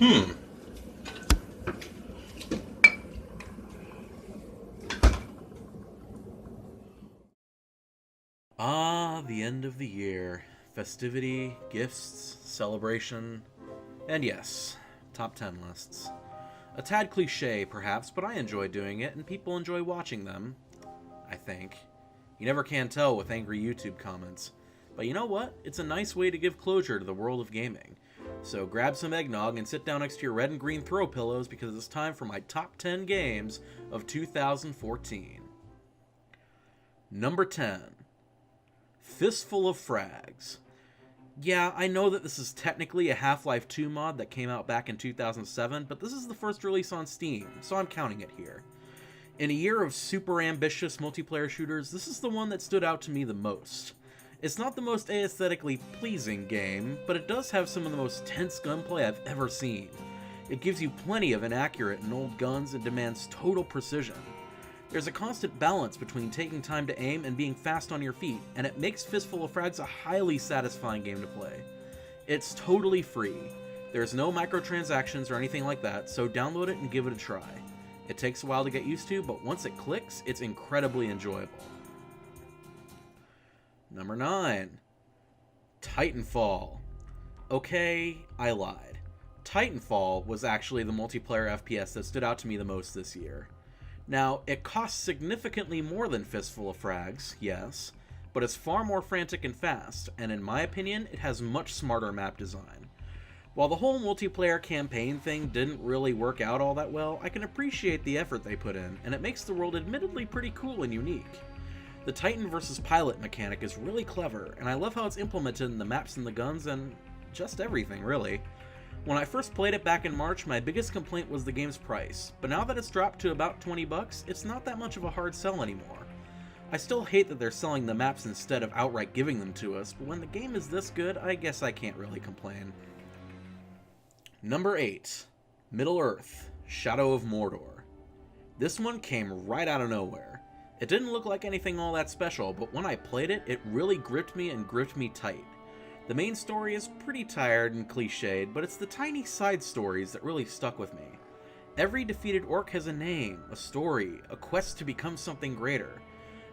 Hmm. Ah, the end of the year. Festivity, gifts, celebration, and yes, top 10 lists. A tad cliche, perhaps, but I enjoy doing it, and people enjoy watching them, I think. You never can tell with angry YouTube comments. But you know what? It's a nice way to give closure to the world of gaming. So grab some eggnog and sit down next to your red and green throw pillows because it's time for my top 10 games of 2014. Number 10. Fistful of Frags. Yeah, I know that this is technically a Half-Life 2 mod that came out back in 2007, but this is the first release on Steam, so I'm counting it here. In a year of super ambitious multiplayer shooters, this is the one that stood out to me the most. It's not the most aesthetically pleasing game, but it does have some of the most tense gunplay I've ever seen. It gives you plenty of inaccurate and old guns and demands total precision. There's a constant balance between taking time to aim and being fast on your feet, and it makes Fistful of Frags a highly satisfying game to play. It's totally free. There's no microtransactions or anything like that, so download it and give it a try. It takes a while to get used to, but once it clicks, it's incredibly enjoyable. Number 9. Titanfall. Okay, I lied. Titanfall was actually the multiplayer FPS that stood out to me the most this year. Now, it costs significantly more than Fistful of Frags, yes, but it's far more frantic and fast, and in my opinion, it has much smarter map design. While the whole multiplayer campaign thing didn't really work out all that well, I can appreciate the effort they put in, and it makes the world admittedly pretty cool and unique. The Titan versus pilot mechanic is really clever, and I love how it's implemented in the maps and the guns and just everything, really. When I first played it back in March, my biggest complaint was the game's price, but now that it's dropped to about $20, it's not that much of a hard sell anymore. I still hate that they're selling the maps instead of outright giving them to us, but when the game is this good, I guess I can't really complain. Number 8. Middle-earth, Shadow of Mordor. This one came right out of nowhere. It didn't look like anything all that special, but when I played it, it really gripped me and gripped me tight. The main story is pretty tired and cliched, but it's the tiny side stories that really stuck with me. Every defeated orc has a name, a story, a quest to become something greater.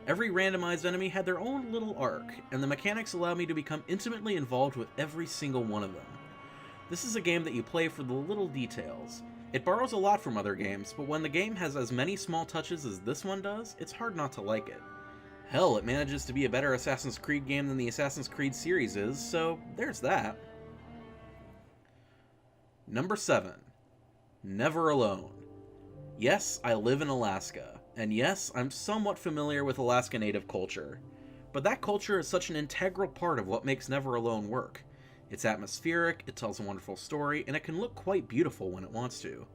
Every randomized enemy had their own little arc, and the mechanics allow me to become intimately involved with every single one of them. This is a game that you play for the little details. It borrows a lot from other games, but when the game has as many small touches as this one does, it's hard not to like it. Hell, it manages to be a better Assassin's Creed game than the Assassin's Creed series is, so there's that. Number 7. Never Alone. Yes, I live in Alaska, and yes, I'm somewhat familiar with Alaska Native culture. But that culture is such an integral part of what makes Never Alone work. It's atmospheric, it tells a wonderful story, and it can look quite beautiful when it wants to.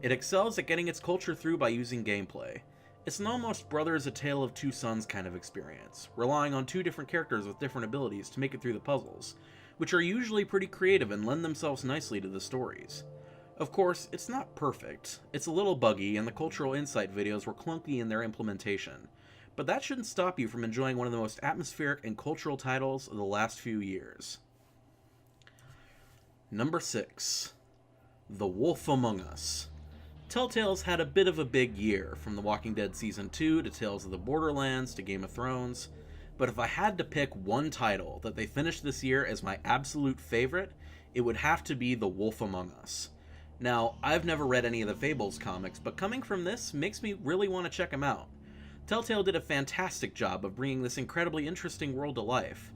It excels at getting its culture through by using gameplay. It's an almost brothers a tale of two sons kind of experience, relying on two different characters with different abilities to make it through the puzzles, which are usually pretty creative and lend themselves nicely to the stories. Of course, it's not perfect, it's a little buggy, and the cultural insight videos were clunky in their implementation, but that shouldn't stop you from enjoying one of the most atmospheric and cultural titles of the last few years. Number 6. The Wolf Among Us. Telltale's had a bit of a big year, from The Walking Dead Season 2 to Tales of the Borderlands to Game of Thrones, but if I had to pick one title that they finished this year as my absolute favorite, it would have to be The Wolf Among Us. Now, I've never read any of the Fables comics, but coming from this makes me really want to check them out. Telltale did a fantastic job of bringing this incredibly interesting world to life.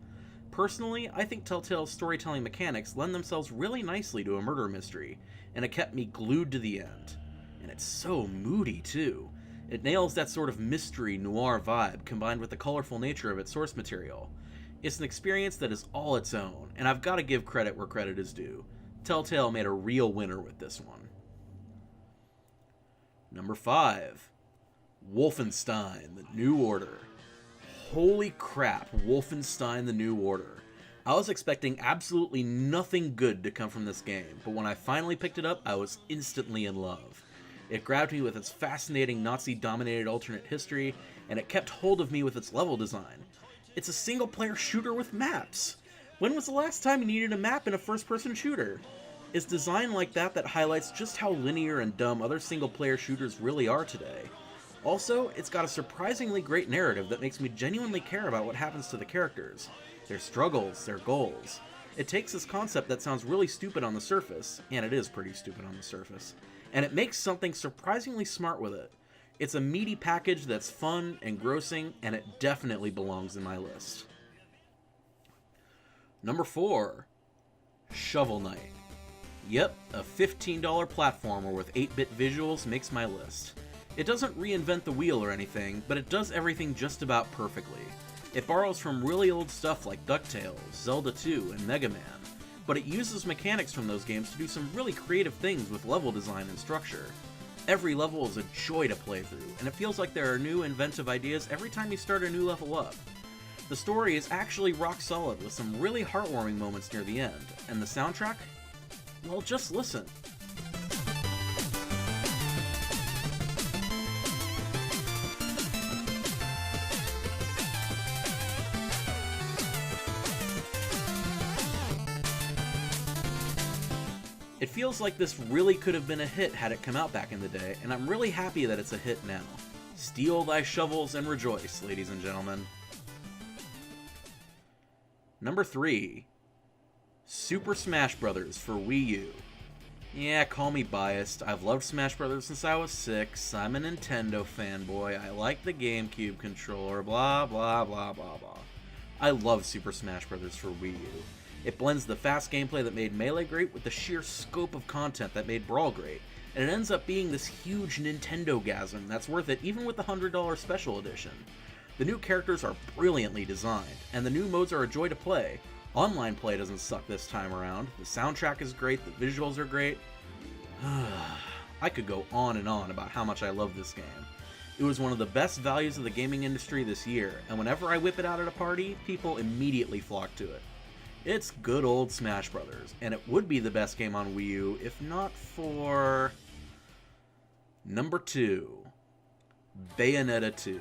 Personally, I think Telltale's storytelling mechanics lend themselves really nicely to a murder mystery, and it kept me glued to the end. And it's so moody, too. It nails that sort of mystery noir vibe combined with the colorful nature of its source material. It's an experience that is all its own, and I've got to give credit where credit is due. Telltale made a real winner with this one. Number 5. Wolfenstein The New Order. Holy crap, Wolfenstein The New Order. I was expecting absolutely nothing good to come from this game, but when I finally picked it up, I was instantly in love. It grabbed me with its fascinating Nazi-dominated alternate history, and it kept hold of me with its level design. It's a single-player shooter with maps. When was the last time you needed a map in a first-person shooter? It's design like that highlights just how linear and dumb other single-player shooters really are today. Also, it's got a surprisingly great narrative that makes me genuinely care about what happens to the characters, their struggles, their goals. It takes this concept that sounds really stupid on the surface, and it is pretty stupid on the surface, and it makes something surprisingly smart with it. It's a meaty package that's fun, engrossing, and it definitely belongs in my list. Number 4. Shovel Knight. Yep, a $15 platformer with 8-bit visuals makes my list. It doesn't reinvent the wheel or anything, but it does everything just about perfectly. It borrows from really old stuff like DuckTales, Zelda 2, and Mega Man, but it uses mechanics from those games to do some really creative things with level design and structure. Every level is a joy to play through, and it feels like there are new inventive ideas every time you start a new level up. The story is actually rock solid with some really heartwarming moments near the end, and the soundtrack? Well, just listen. It feels like this really could have been a hit had it come out back in the day, and I'm really happy that it's a hit now. Steal thy shovels and rejoice, ladies and gentlemen. Number 3. Super Smash Bros. For Wii U. Yeah, call me biased. I've loved Smash Bros. Since I was 6. I'm a Nintendo fanboy. I like the GameCube controller. Blah, blah, blah, blah, blah. I love Super Smash Bros. For Wii U. It blends the fast gameplay that made Melee great with the sheer scope of content that made Brawl great, and it ends up being this huge Nintendo-gasm that's worth it even with the $100 special edition. The new characters are brilliantly designed, and the new modes are a joy to play. Online play doesn't suck this time around, the soundtrack is great, the visuals are great. I could go on and on about how much I love this game. It was one of the best values of the gaming industry this year, and whenever I whip it out at a party, people immediately flock to it. It's good old Smash Brothers, and it would be the best game on Wii U if not for... Number 2. Bayonetta 2.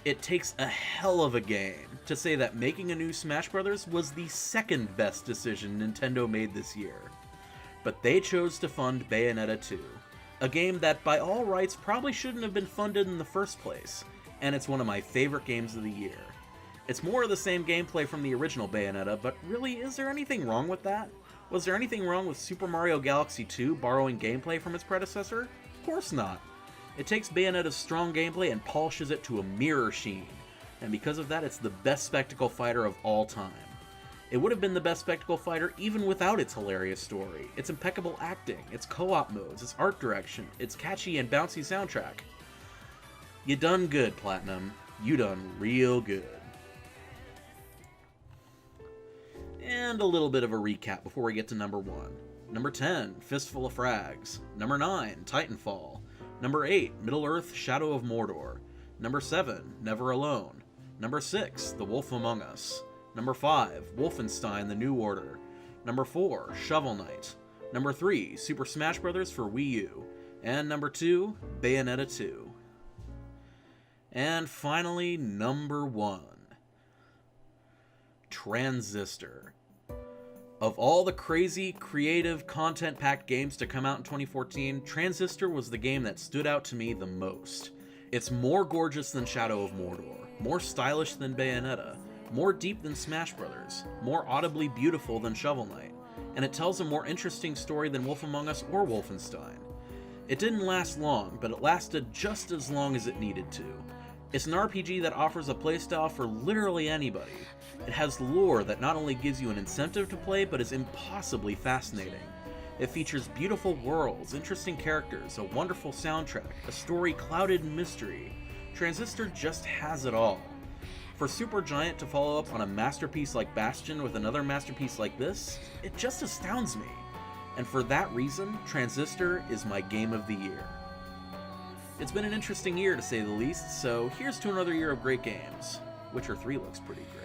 It takes a hell of a game to say that making a new Smash Brothers was the second best decision Nintendo made this year. But they chose to fund Bayonetta 2, a game that by all rights probably shouldn't have been funded in the first place, and it's one of my favorite games of the year. It's more of the same gameplay from the original Bayonetta, but really, is there anything wrong with that? Was there anything wrong with Super Mario Galaxy 2 borrowing gameplay from its predecessor? Of course not. It takes Bayonetta's strong gameplay and polishes it to a mirror sheen, and because of that, it's the best spectacle fighter of all time. It would have been the best spectacle fighter even without its hilarious story, its impeccable acting, its co-op modes, its art direction, its catchy and bouncy soundtrack. You done good, Platinum. You done real good. And a little bit of a recap before we get to number 1. Number 10, Fistful of Frags. Number 9, Titanfall. Number 8, Middleearth, Shadow of Mordor. Number 7, Never Alone. Number 6, The Wolf Among Us. Number 5, Wolfenstein The New Order. Number 4, Shovel Knight. Number 3, Super Smash Bros. For Wii U. And number 2, Bayonetta 2. And finally, number 1, Transistor. Of all the crazy, creative, content-packed games to come out in 2014, Transistor was the game that stood out to me the most. It's more gorgeous than Shadow of Mordor, more stylish than Bayonetta, more deep than Smash Bros., more audibly beautiful than Shovel Knight, and it tells a more interesting story than Wolf Among Us or Wolfenstein. It didn't last long, but it lasted just as long as it needed to. It's an RPG that offers a playstyle for literally anybody. It has lore that not only gives you an incentive to play, but is impossibly fascinating. It features beautiful worlds, interesting characters, a wonderful soundtrack, a story clouded in mystery. Transistor just has it all. For Supergiant to follow up on a masterpiece like Bastion with another masterpiece like this, it just astounds me. And for that reason, Transistor is my game of the year. It's been an interesting year to say the least, so here's to another year of great games. Witcher 3 looks pretty great.